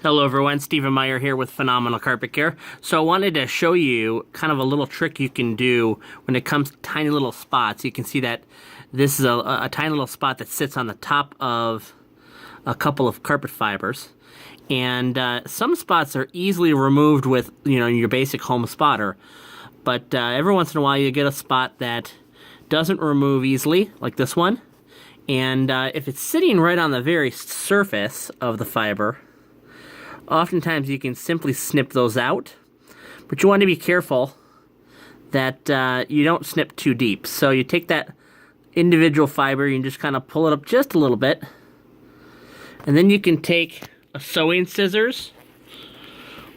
Hello everyone, Stephen Meyer here with Phenomenal Carpet Care. So I wanted to show you kind of a little trick you can do when it comes to tiny little spots. You can see that this is a tiny little spot that sits on the top of a couple of carpet fibers. And some spots are easily removed with, your basic home spotter. But every once in a while you get a spot that doesn't remove easily, like this one. And if it's sitting right on the very surface of the fiber, oftentimes you can simply snip those out, but you want to be careful that you don't snip too deep. So you take that individual fiber, you can just kind of pull it up just a little bit, and then you can take a sewing scissors,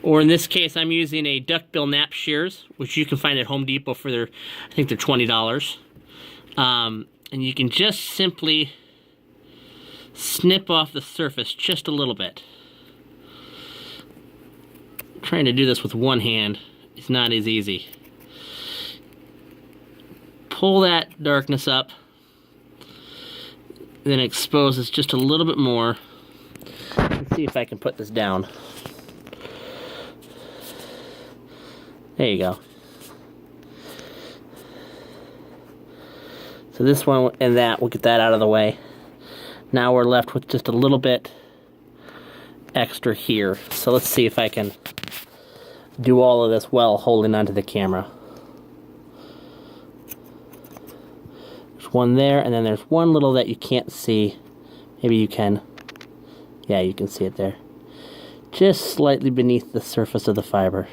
or in this case I'm using a duckbill nap shears, which you can find at Home Depot for I think they're $20. And you can just simply snip off the surface just a little bit. Trying to do this with one hand is not as easy. Pull that darkness up, then expose this just a little bit more. Let's see if I can put this down. There you go. So this one and that, we'll get that out of the way. Now we're left with just a little bit extra here. So let's see if I can do all of this while holding onto the camera. There's one there, and then there's one little that you can't see. Maybe you can. Yeah, you can see it there. Just slightly beneath the surface of the fiber.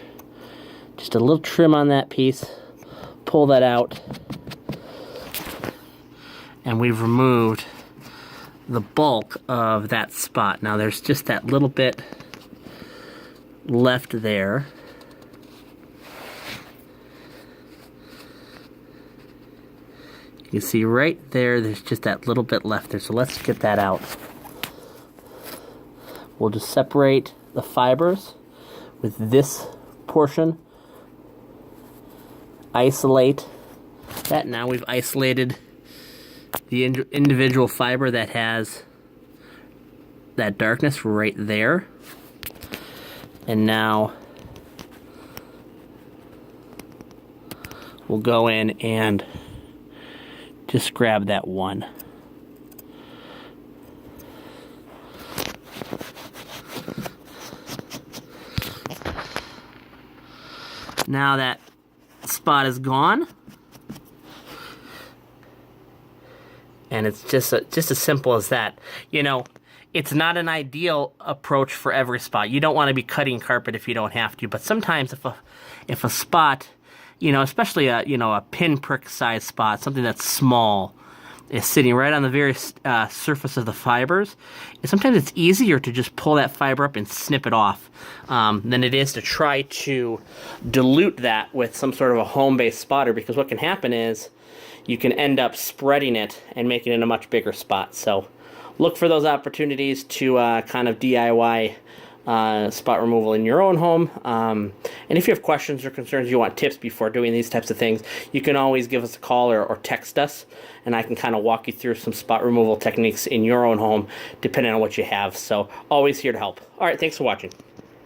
Just a little trim on that piece. Pull that out. And we've removed the bulk of that spot. Now there's just that little bit left there. You can see right there, there's just that little bit left there. So let's get that out. We'll just separate the fibers with this portion. Isolate that. Now we've isolated the individual fiber that has that darkness right there. And now we'll go in and just grab that one. Now that spot is gone. And it's just as simple as that. It's not an ideal approach for every spot. You don't want to be cutting carpet if you don't have to. But sometimes if a spot, especially a pinprick size spot, something that's small, is sitting right on the very surface of the fibers, sometimes it's easier to just pull that fiber up and snip it off than it is to try to dilute that with some sort of a home-based spotter, because what can happen is you can end up spreading it and making it a much bigger spot. So look for those opportunities to kind of DIY spot removal in your own home. And if you have questions or concerns, you want tips before doing these types of things, you can always give us a call or text us, and I can kind of walk you through some spot removal techniques in your own home, depending on what you have. So always here to help. All right, thanks for watching.